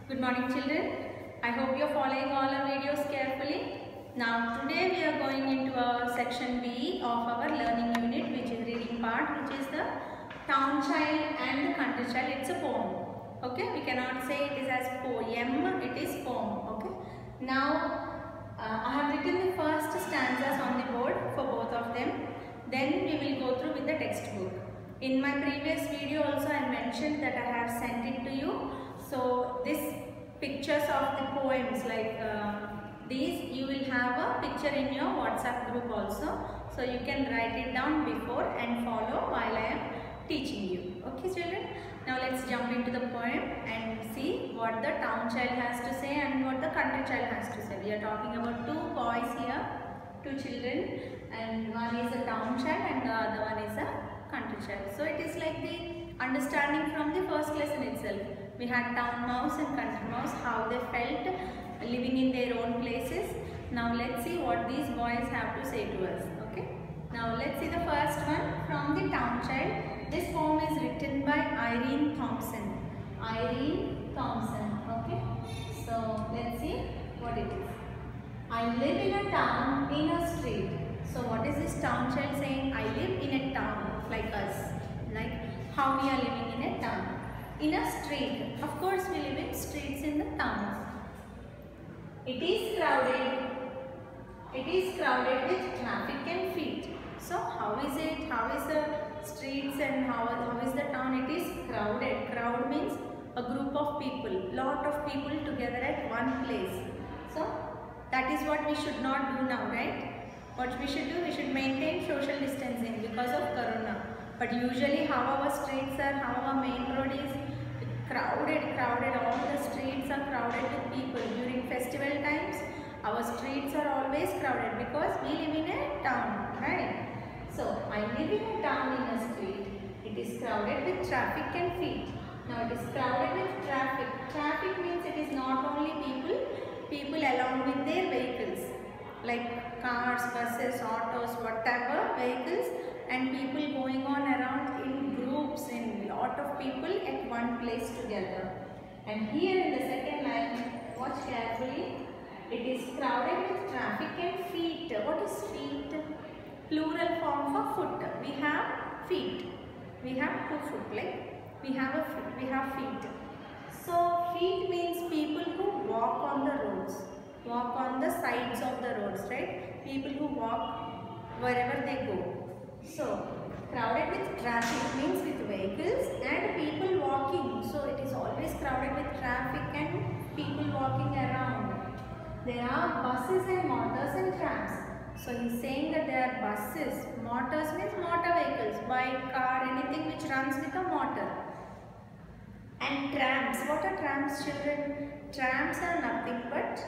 Good morning children. I hope you are following all our videos carefully. Now today we are going into our section B of our learning unit, which is reading part, which is the town child and the country child. It's a poem. Okay, we cannot say it is as poem, it is poem. Okay. Now I have written the first stanzas on the board for both of them. Then we will go through with the textbook. In my previous video also I mentioned that I have sent it to you. So these pictures of the poems like these, you will have a picture in your WhatsApp group also. So you can write it down before and follow while I am teaching you. Okay children. Now let's jump into the poem and see what the town child has to say and what the country child has to say. We are talking about two boys here, two children, and one is a town child and the other one is a country child. So it is like the understanding from the first lesson itself. We had town mouse and country mouse, how they felt living in their own places. Now let's see what these boys have to say to us. Okay. Now let's see the first one from the town child. This poem is written by Irene Thompson. Irene Thompson. Okay. So let's see what it is. I live in a town, in a street. So what is this town child saying? I live in a town like us. Like how we are living in a town. In a street. Of course we live in streets in the towns. It is crowded. It is crowded with traffic and feet. So how is it? How is the streets and how is the town? It is crowded. Crowd means a group of people. Lot of people together at one place. So that is what we should not do now, right? What we should do? We should maintain social distancing because of corona. But usually how our streets are, how our main road is crowded. All the streets are crowded with people. During festival times, our streets are always crowded because we live in a town, right? So, I live in a town in a street. It is crowded with traffic and feet. Now, it is crowded with traffic. Traffic means it is not only people along with their vehicles like cars, buses, autos, whatever vehicles, and people going on around in groups, in lot of people at one place together. And here in the second line, watch carefully, it is crowded with traffic and feet. What is feet? Plural form for foot. We have feet. We have two foot, like we have feet. So feet means people who walk on the roads, walk on the sides of the roads, right? People who walk wherever they go. So, crowded with traffic means with vehicles and people walking. So, it is always crowded with traffic and people walking around. There are buses and motors and trams. So, he is saying that there are buses. Motors means motor vehicles, bike, car, anything which runs with a motor. And trams. What are trams, children? Trams are nothing but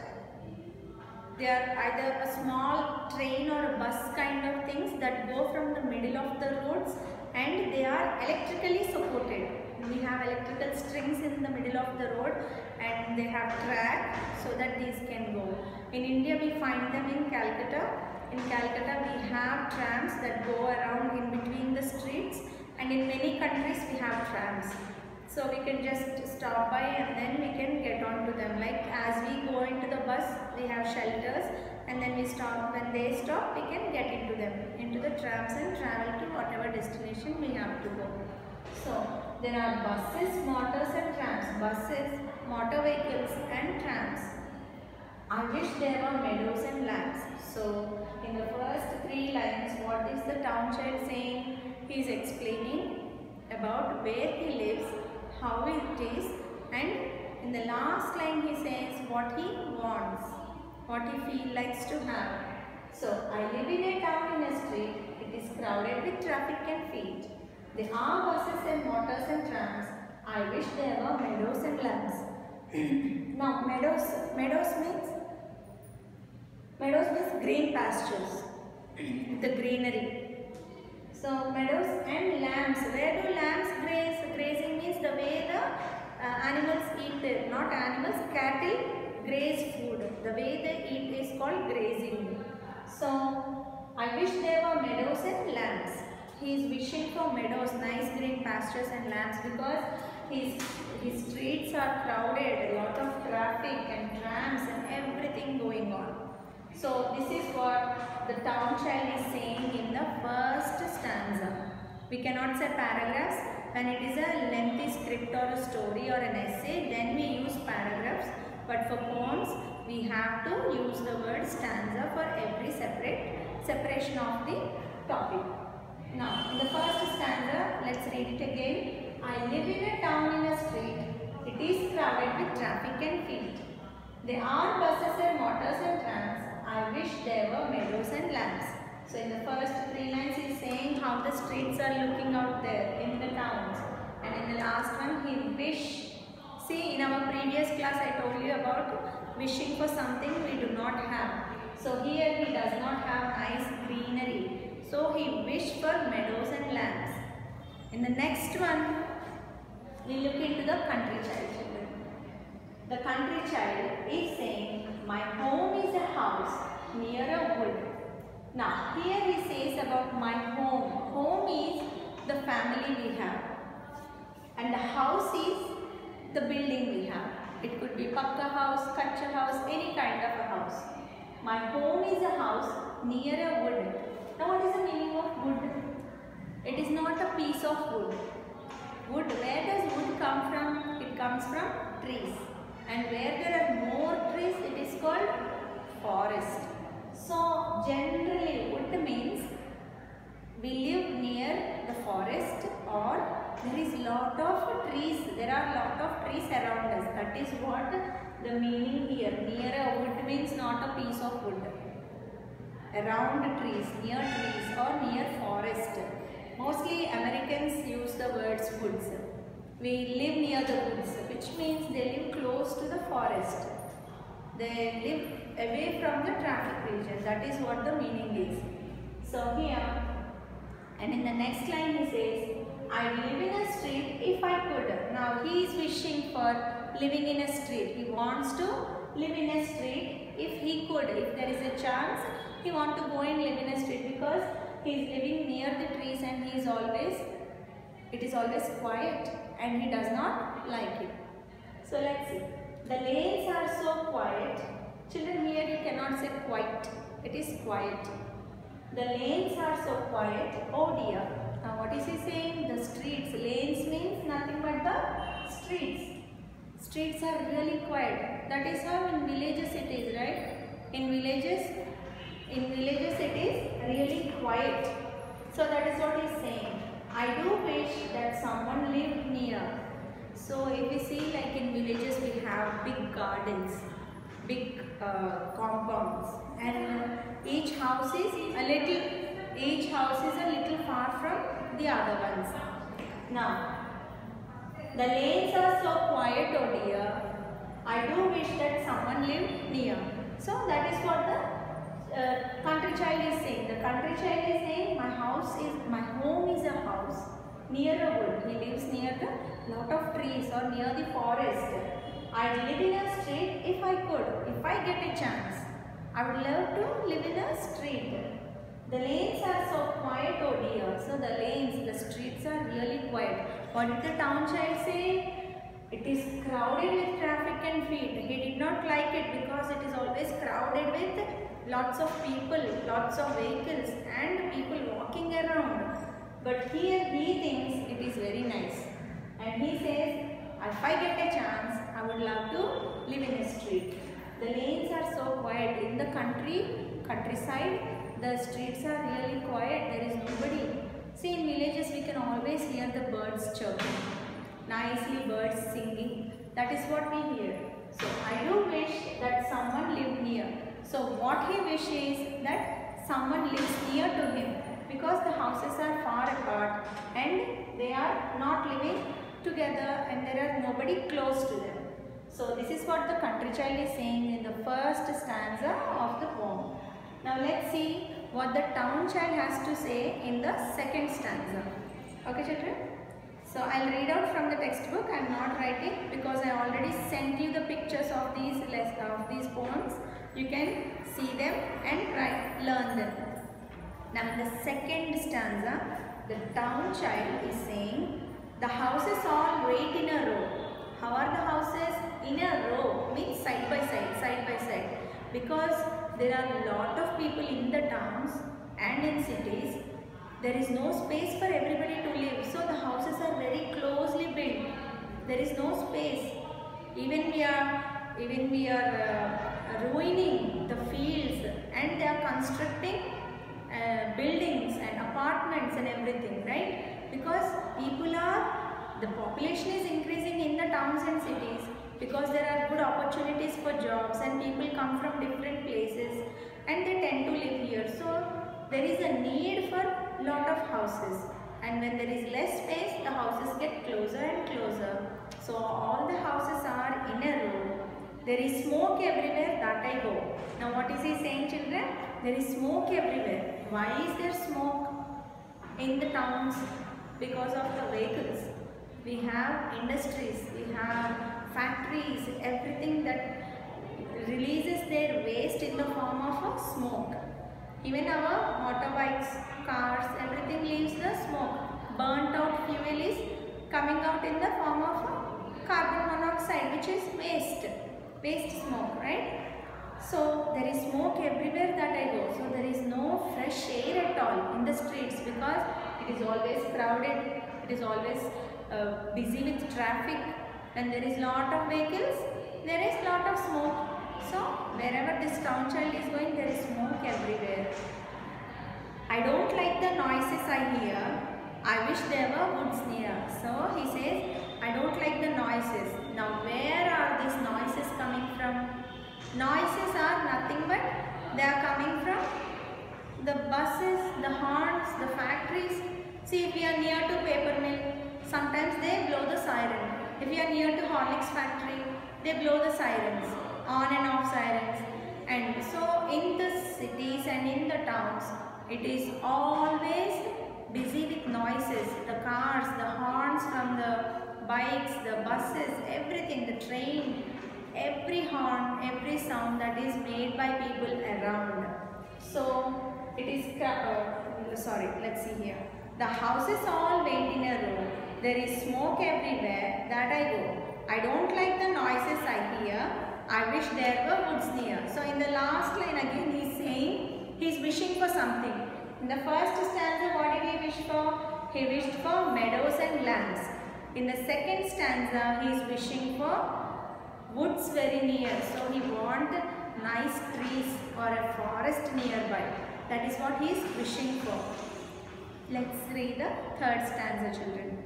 they are either a small train or a bus kind of things that go from the middle of the roads and they are electrically supported. We have electrical strings in the middle of the road and they have track so that these can go. In India we find them in Calcutta. In Calcutta we have trams that go around in between the streets, and in many countries we have trams. So we can just stop by and then we can get on to them. Like as we go into the bus, we have shelters, and then we stop. When they stop, we can get into them, into the trams, and travel to whatever destination we have to go. So there are buses, motors and trams. Buses, motor vehicles and trams. I wish there were meadows and lands. So in the first three lines, what is the town child saying? He is explaining about where he lives, how it is, and in the last line he says what he wants, what he likes to have. So, I live in a town in a street, it is crowded with traffic and feet. There are buses and motors and trams. I wish there were meadows and lands. Now, meadows means green pastures, the greenery. So, meadows and lambs. Where do lambs graze? Grazing means the way the animals eat, not animals, cattle graze food. The way they eat is called grazing. So, I wish there were meadows and lambs. He is wishing for meadows, nice green pastures and lambs because his streets are crowded. A lot of everything going on. So this is what the town child is saying in the first stanza. We cannot say paragraphs. When it is a lengthy script or a story or an essay, then we use paragraphs. But for poems, we have to use the word stanza for every separation of the topic. Now, in the first stanza, let's read it again. I live in a town in a street. It is crowded with traffic and feet. There are buses and motors and trams. I wish there were meadows and lamps. So in the first 3 lines he is saying how the streets are looking out there in the towns. And in the last one he wish. See, in our previous class I told you about wishing for something we do not have. So here he does not have nice greenery. So he wished for meadows and lamps. In the next one we look into the country child children. The country child is saying, my home is a house near a wood. Now, here he says about my home. Home is the family we have. And the house is the building we have. It could be pakka house, kacha house, any kind of a house. My home is a house near a wood. Now, what is the meaning of wood? It is not a piece of wood. Wood, where does wood come from? It comes from trees. And where there are more trees, it is called forest. So, generally wood means we live near the forest or there is lot of trees. There are lot of trees around us. That is what the meaning here. Near a wood means not a piece of wood. Around trees, near trees or near forest. Mostly Americans use the words woods. We live near the woods, which means they live close to the forest. They live away from the traffic region. That is what the meaning is. So here, and in the next line he says, I live in a street if I could. Now he is wishing for living in a street. He wants to live in a street if he could. If there is a chance, he wants to go and live in a street because he is living near the trees and he is always, it is always quiet and he does not like it. So let's see. The lanes are so quiet. Children, here you cannot say quiet. It is quiet. The lanes are so quiet. Oh dear. Now what is he saying? The streets. Lanes means nothing but the streets. Streets are really quiet. That is how in villages it is, right? In villages it is really quiet. So that is what he is saying. I do wish that someone lived near. So if we see like in villages we have big gardens, big compounds, and each house is a little far from the other ones. Now, the lanes are so quiet, oh dear. I do wish that someone lived near. So that is what the country child is saying. The country child is saying, my home is a house near a wood. He lives near the lot of trees or near the forest. I live in a street if I could. If I get a chance, I would love to live in a street. The lanes are so quiet, oh dear. So the lanes, the streets are really quiet. What did the town child say? It is crowded with traffic and feet. He did not like it because it is always crowded with lots of people, lots of vehicles and people walking around. But here he thinks it is very nice. And he says, if I get a chance, I would love to live in a street. The lanes are so quiet. In the countryside, the streets are really quiet. There is nobody. See, in villages we can always hear the birds chirping. Nicely birds singing. That is what we hear. So I do wish that someone lived near. So what he wishes is that someone lives near to him because the houses are far apart and they are not living together and there are nobody close to them. So this is what the country child is saying in the first stanza of the poem. Now let's see what the town child has to say in the second stanza. Okay children? So I'll read out from the textbook. I am not writing because I already sent you the pictures of these poems. You can see them and learn them. Now in the second stanza, the town child is saying, the houses all wait in a row. How are the houses? In a row means side by side, side by side. because there are a lot of people in the towns and in cities. There is no space for everybody to live, so the houses are very closely built. There is no space. Even we are ruining the fields, and they are constructing buildings and apartments and everything, right? Because the population is increasing in the towns and cities, because there are good opportunities for jobs and people come from different places and they tend to live here. So there is a need for lot of houses, and when there is less space, the houses get closer and closer. So all the houses are in a row. There is smoke everywhere that I go. Now what is he saying, children? There is smoke everywhere. Why is there smoke in the towns? Because of the vehicles. We have industries, we have factories, everything that releases their waste in the form of a smoke. Even our motorbikes, cars, everything leaves the smoke. Burnt out fuel is coming out in the form of carbon monoxide, which is waste smoke, right? So there is smoke everywhere that I go. So there is no fresh air at all in the streets, because it is always crowded, it is always busy with traffic, and there is lot of vehicles, there is lot of smoke. So wherever this town child is going, there is smoke everywhere. I don't like the noises I hear. I wish there were woods near. So he says, I don't like the noises. Now where are these noises coming from? Noises are nothing but they are coming from the buses, the horns, the factories. See, if we are near to paper mill, sometimes they blow the siren. If we are near to Horlicks factory, they blow the sirens, on and off sirens. And so in the cities and in the towns, it is always busy with noises. The cars, the horns from the bikes, the buses, everything, the train, every horn, every sound that is made by people around. So it is, let's see here. The houses all went in a row. There is smoke everywhere that I go. I don't like the noises I hear. I wish there were woods near. So in the last line again he is saying, he is wishing for something. In the first stanza, what did he wish for? He wished for meadows and lands. In the second stanza, he is wishing for woods very near. So he wants nice trees or a forest nearby. That is what he is wishing for. Let's read the third stanza, children.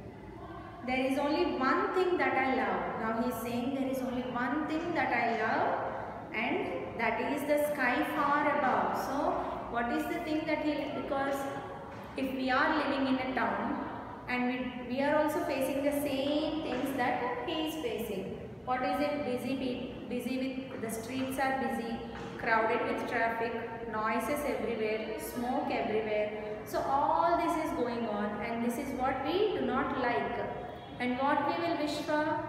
There is only one thing that I love. Now he is saying there is only one thing that I love, and that is the sky far above. So what is the thing that because if we are living in a town and we are also facing the same things that he is facing. What is it? Busy with, the streets are busy, crowded with traffic, noises everywhere, smoke everywhere. So all this is going on, and this is what we do not like. And what we will wish for?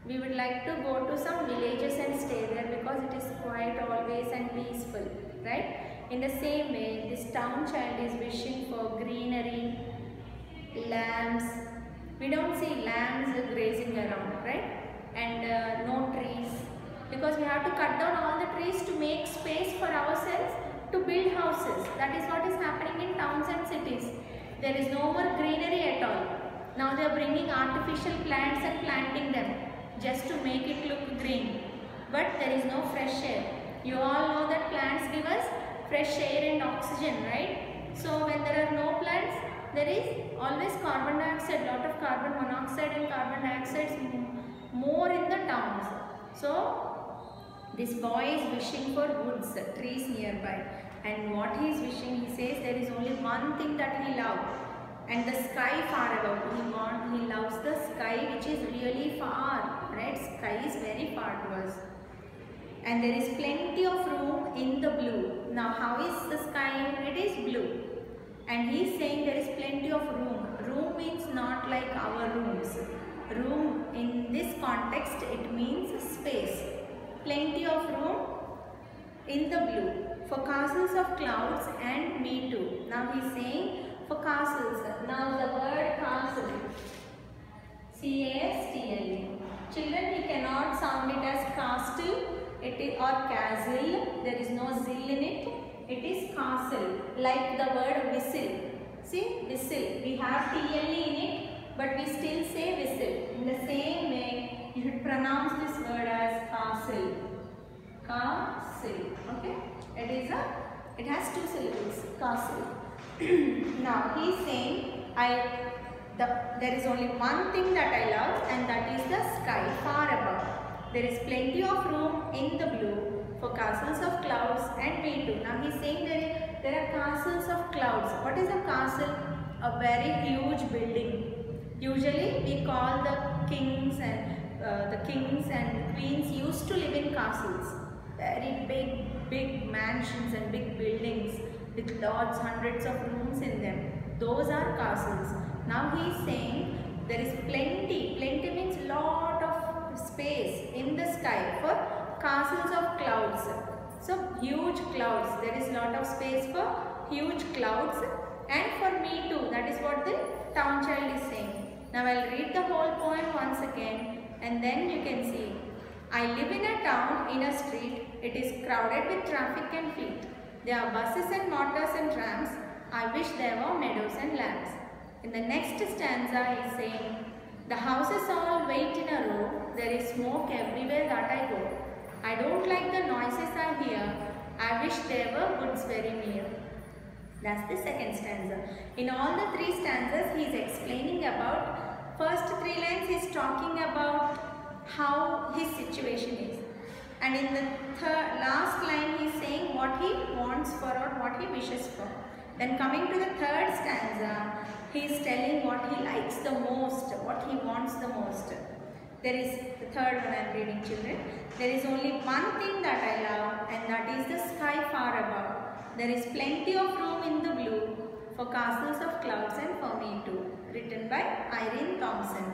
We would like to go to some villages and stay there, because it is quiet always and peaceful, right? In the same way, this town child is wishing for greenery, lambs. We don't see lambs grazing around, right? And no trees, because we have to cut down all the trees to make space for ourselves to build houses. That is what is happening in towns and cities. There is no more greenery at all. Now they are bringing artificial plants and planting them just to make it look green. But there is no fresh air. You all know that plants give us fresh air and oxygen, right? So when there are no plants, there is always carbon dioxide, lot of carbon monoxide and carbon dioxide more in the towns. So this boy is wishing for woods, trees nearby. And what he is wishing, he says there is only one thing that he loves. And the sky far above. He loves the sky which is really far, right? Sky is very far to us. And there is plenty of room in the blue. Now how is the sky? It is blue. And he is saying there is plenty of room. Room means not like our rooms. Room in this context, it means space. Plenty of room in the blue. For castles of clouds and me too. Now he is saying for castles. Now the word castle, C-A-S-T-L-E. Children, we cannot sound it as castle. It is, or castle, there is no zill in it. It is castle, like the word whistle. See, whistle. We have TLE in it, but we still say whistle. In the same way, you should pronounce this word as castle. Castle. Okay? It has 2 syllables. Castle. Now he is saying, there is only one thing that I love, and that is the sky far above. There is plenty of room in the blue for castles of clouds and me too. Now he is saying there are castles of clouds. What is a castle? A very huge building. Usually we call the kings and queens used to live in castles. Very big mansions and big buildings with lots, hundreds of rooms in them. Those are castles. Now he is saying there is plenty. Plenty means lot of space in the sky for castles of clouds. So huge clouds. There is lot of space for huge clouds, and for me too. That is what the town child is saying. Now I will read the whole poem once again, and then you can see. I live in a town, in a street. It is crowded with traffic and feet. There are buses and motors and trams. I wish there were meadows and lambs. In the next stanza he is saying, the houses all wait in a row. There is smoke everywhere that I go. I don't like the noises I hear. I wish there were woods very near. That's the second stanza. In all the 3 stanzas he is explaining about, first 3 lines he is talking about how his situation is. And in the last line he is saying what he wants for or what he wishes for. Then coming to the 3rd stanza, he is telling what he likes the most, what he wants the most. There is the 3rd one I am reading, children. There is only one thing that I love, and that is the sky far above. There is plenty of room in the blue for castles of clouds and for me too. Written by Irene Thompson.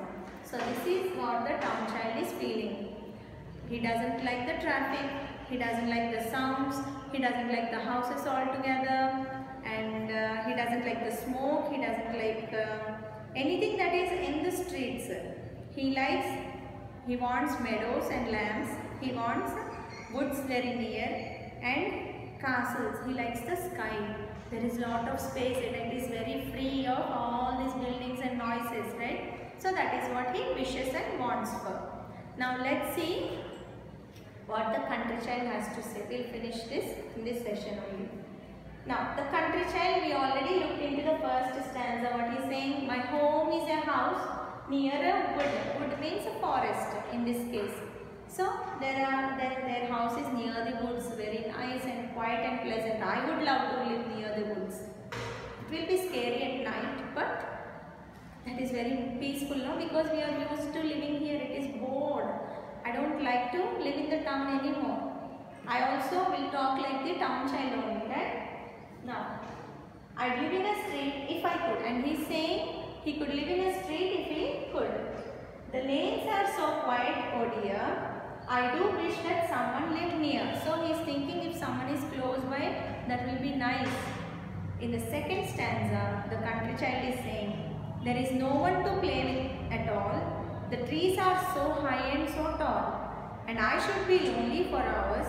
So this is what the town child is feeling. He doesn't like the traffic, he doesn't like the sounds, he doesn't like the houses altogether, and he doesn't like the smoke, he doesn't like anything that is in the streets. He wants meadows and lambs, he wants woods very near, and castles. He likes the sky. There is lot of space and it is very free of all these buildings and noises, right? So that is what he wishes and wants for. Now let's see what the country child has to say. We'll finish this in this session only. Now the country child, we already looked into the first stanza. What he's saying, my home is a house near a wood. Wood means a forest in this case. So their house is near the woods, very nice and quiet and pleasant. I would love to live near the woods. It will be scary at night, but that is very peaceful, no? Because we are used to living here. It is bored. I don't like to live in the town anymore. I also will talk like the town child only, right? Now, I'd live in a street if I could. And he's saying he could live in a street if he could. The lanes are so quiet, oh dear. I do wish that someone lived near. So he is thinking if someone is close by, that will be nice. In the second stanza, the country child is saying, there is no one to play with at all. The trees are so high and so tall, and I should be lonely for hours,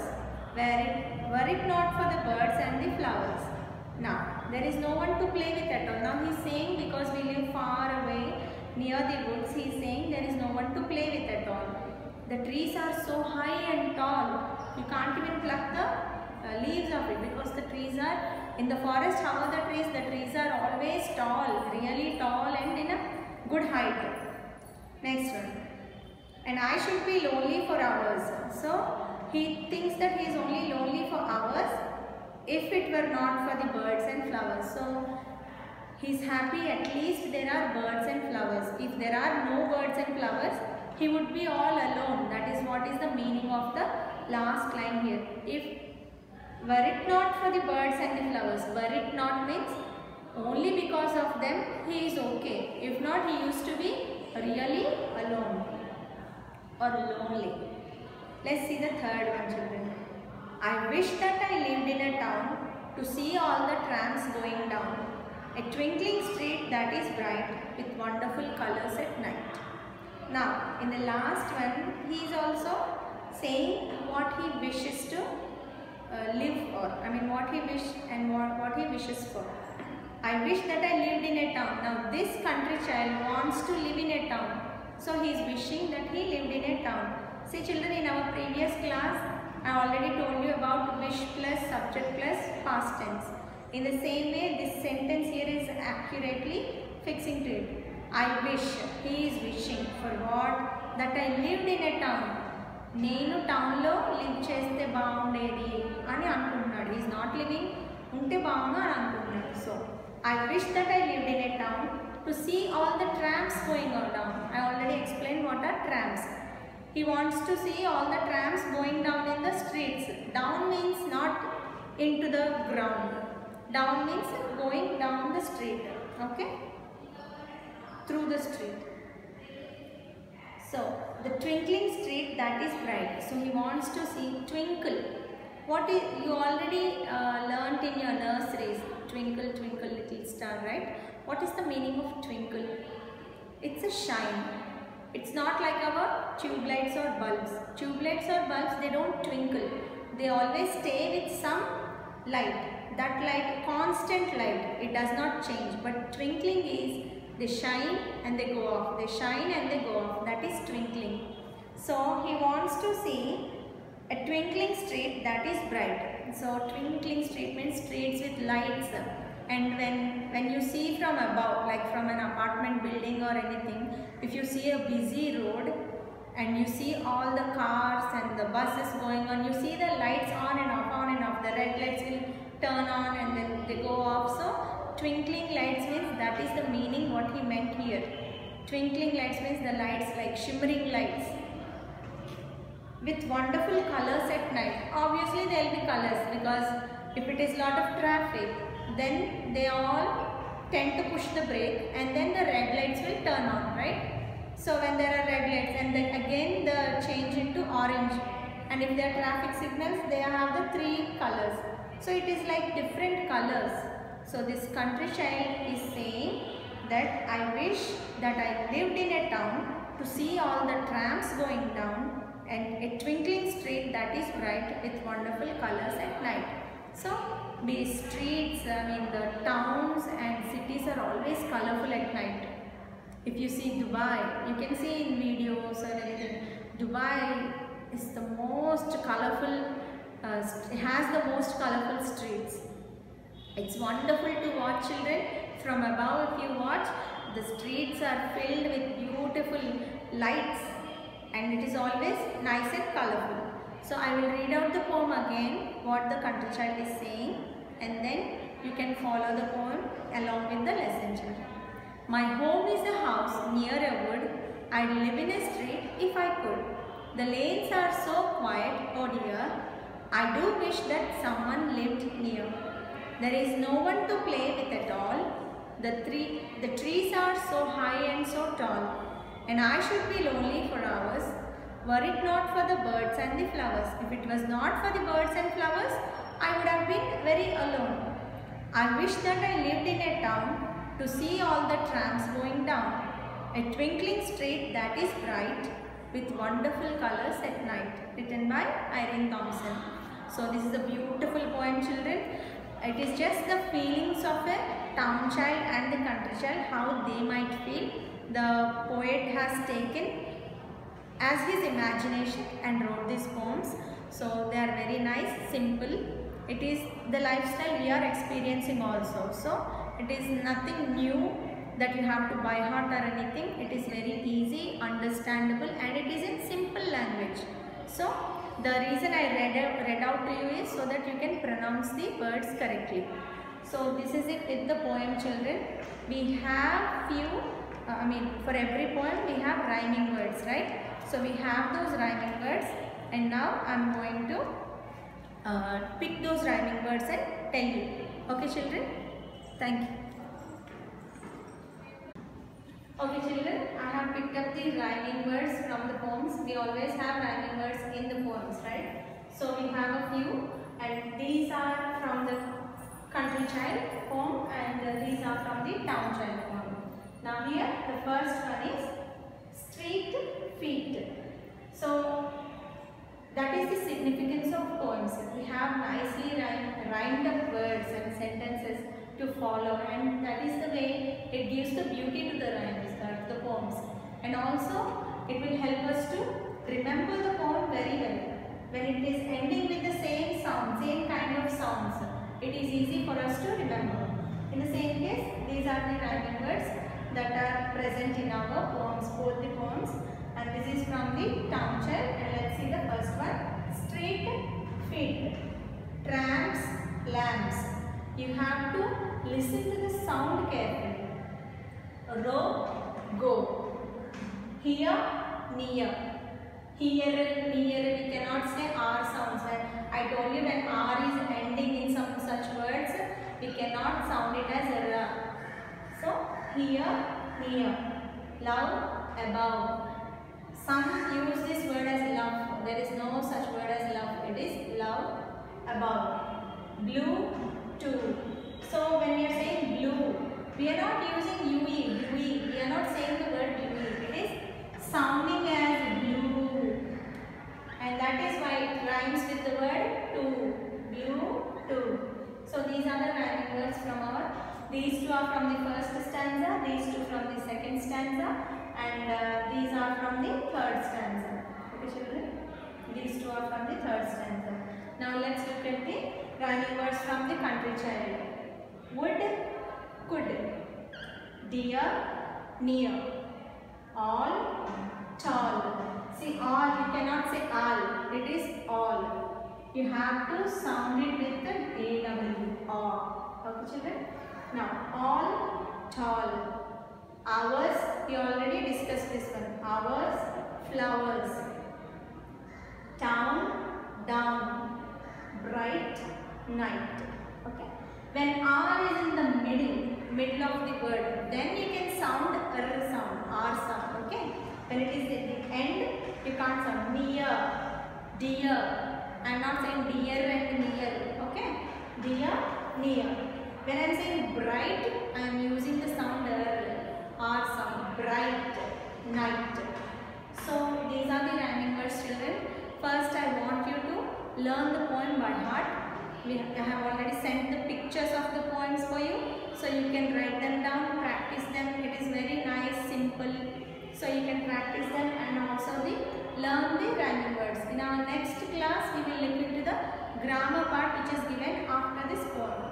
were it not for the birds and the flowers. Now, there is no one to play with at all. Now he is saying because we live far away near the woods, he is saying there is no one to play with at all. The trees are so high and tall, you can't even pluck the leaves of it, because the trees are in the forest. How are the trees are always tall, really tall and in a good height. Next one. And I should be lonely for hours. So he thinks that he is only lonely for hours if it were not for the birds and flowers. So he is happy at least there are birds and flowers. If there are no birds and flowers, he would be all alone. That is what is the meaning of the last line here. If were it not for the birds and the flowers, were it not means only because of them he is okay. If not, he used to be really alone or lonely. Let's see the third one, children. I wish that I lived in a town to see all the trams going down. A twinkling street that is bright with wonderful colors at night. Now, in the last one, he is also saying what he wishes to live, or what he wish and what he wishes for. I wish that I lived in a town. Now this country child wants to live in a town. So he is wishing that he lived in a town. See children, in our previous class, I already told you about wish plus subject plus past tense. In the same way, this sentence here is accurately fixing to it. I wish, he is wishing for what? That I lived in a town. నేను టౌన్లో live చేస్తే బాగుండేది అని అనుకుంటున్నాడు. Is not living, ఉంటే బాగుండు అని అనుకుంటున్నాడు. So I wish that I lived in a town to see all the trams going down. I already explained what are trams. He wants to see all the trams going down in the streets. Down means not into the ground. Down means going down the street. Okay? Through the street. So, the twinkling street that is bright. So, he wants to see twinkle. What is, you already learnt in your nurseries. Twinkle, twinkle, little star, right? What is the meaning of twinkle? It's a shine. It's not like our tube lights or bulbs. Tube lights or bulbs, they don't twinkle. They always stay with some light. That light, constant light, it does not change. But twinkling is, they shine and they go off. They shine and they go off. That is twinkling. So he wants to see a twinkling street that is bright. So twinkling street means streets with lights. And when you see from above, like from an apartment building or anything, if you see a busy road and you see all the cars and the buses going on, you see the lights on and off, on and off. The red lights will turn on and then they go off. So twinkling lights means, that is the meaning what he meant here. Twinkling lights means the lights, like shimmering lights with wonderful colors at night. Obviously there will be colors, because if it is lot of traffic, then they all tend to push the brake and then the red lights will turn on, right? So when there are red lights and then again the change into orange, and if there are traffic signals, they have the 3 colors. So it is like different colors. So this country child is saying that I wish that I lived in a town to see all the trams going down and a twinkling street that is bright with wonderful colors at night. So these streets, the towns and cities are always colorful at night. If you see Dubai, you can see in videos or anything, Dubai is the most colorful, has the most colorful streets. It's wonderful to watch children. From above if you watch, the streets are filled with beautiful lights and it is always nice and colorful. So I will read out the poem again, what the country child is saying, and then you can follow the poem along with the lesson children. My home is a house near a wood. I'd live in a street if I could. The lanes are so quiet, oh dear. I do wish that someone lived near. There is no one to play with at all. The trees are so high and so tall, and I should be lonely for hours, were it not for the birds and the flowers. If it was not for the birds and flowers, I would have been very alone. I wish that I lived in a town to see all the trams going down, a twinkling street that is bright with wonderful colors at night. Written by Irene Thompson. So this is a beautiful poem, children. It is just the feelings of a town child and the country child, how they might feel. The poet has taken as his imagination and wrote these poems. So they are very nice, simple. It is the lifestyle we are experiencing also. So it is nothing new that you have to by heart or anything. It is very easy, understandable, and it is in simple language. So the reason I read out to you is so that you can pronounce the words correctly. So this is it with the poem, children. We have few, for every poem we have rhyming words, right? So we have those rhyming words, and now I am going to pick those rhyming words and tell you. Okay children? Thank you. Okay children, I have picked up the rhyming words from the poems. We always have rhyming words in the poems, right? So we have a few, and these are from the country child poem and these are from the town child poem. Now here the first one is street feet. So That is the significance of poems. We have nicely rhymed up words and sentences to follow, and that is the way it gives the beauty to the rhymes, the poems. And also it will help us to remember the poem very well. When it is ending with the same sound, same kind of sounds, it is easy for us to remember. In the same case, these are the rhyming words that are present in our poems, both the poems. And this is from the Town Child. And let's see the first one. Street, feet, tramps, lamps. You have to listen to the sound carefully. Row, go. Here, near. Here, near, we cannot say R sounds. I told you when R is ending in some such words, we cannot sound it as R. So, here, near. Love, above. Some use this word as love. There is no such word as love. It is love, above. Blue, two. So, when we are saying blue, we are not using UE, bluey. We are not saying the word bluey. It is sounding as blue. And that is why it rhymes with the word two. Blue, two. So, these are the rhyming words from these two are from the first stanza, these two from the second stanza, and these are from the third stanza. Okay, children? These two are from the third stanza. Now, let's look at the rhyming words from the Country Child. Wood, could. Dear, near. All, tall. See, all, you cannot say all. It is all. You have to sound it with the AW. All. Okay, children? Now, all, tall. Hours, we already discussed this one. Hours, flowers. Town, down. Bright, night. Okay. When R is in the middle of the word, then you can sound R sound, R sound. Okay. When it is at the end, you can't sound near, dear. I am not saying dear and near. Okay. Dear, near. When I am saying bright, I am using the sound R sound. Bright, night. So these are the rhyming words, children. First, I want you to learn the poem by heart. I have already sent the pictures of the poems for you, so you can write them down, practice them. It is very nice, simple. So you can practice them and also learn the rhyming words. In our next class, we will look into the grammar part which is given after this poem.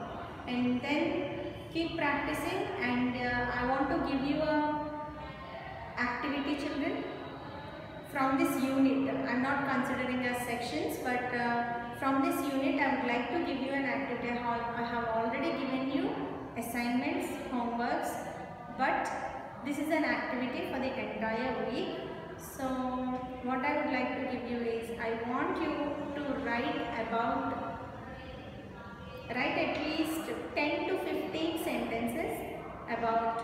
And then keep practicing, and I want to give you a activity, children, from this unit. I am not considering as sections, but from this unit I would like to give you an activity. I have already given you assignments, homeworks, but this is an activity for the entire week. So what I would like to give you is, I want you to write at least 10 to 15 sentences about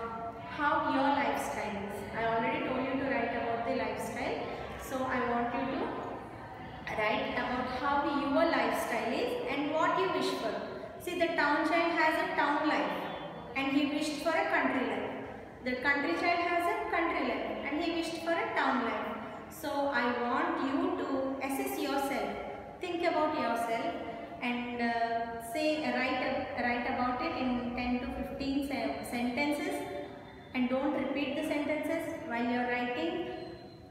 how your lifestyle is. I already told you to write about the lifestyle. So I want you to write about how your lifestyle is and what you wish for. See, the Town Child has a town life and he wished for a country life. The Country Child has a country life and he wished for a town life. So I want you to assess yourself, think about yourself, and write about it in 10 to 15 sentences, and don't repeat the sentences while you are writing.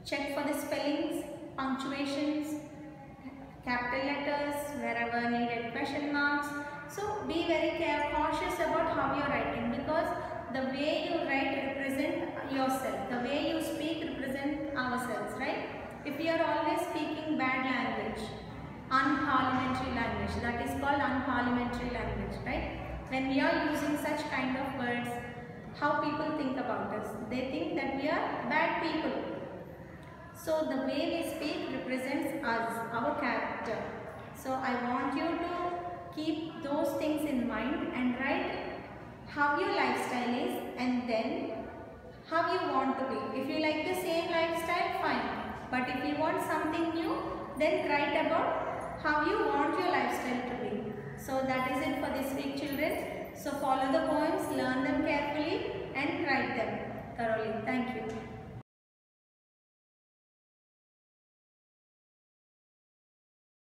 Check for the spellings, punctuations, capital letters, wherever needed question marks. So be very cautious about how you are writing, because the way you write represents yourself. The way you speak represents ourselves, right? If you are always speaking bad language, unparliamentary language, that is called unparliamentary language, right? When we are using such kind of words, how people think about us? They think that we are bad people. So the way we speak represents us, our character. So I want you to keep those things in mind and write how your lifestyle is and then how you want to be. If you like the same lifestyle, fine. But if you want something new, then write about how you want your lifestyle to be. So that is it for this week, children. So follow the poems, learn them carefully and write them thoroughly. Thank you.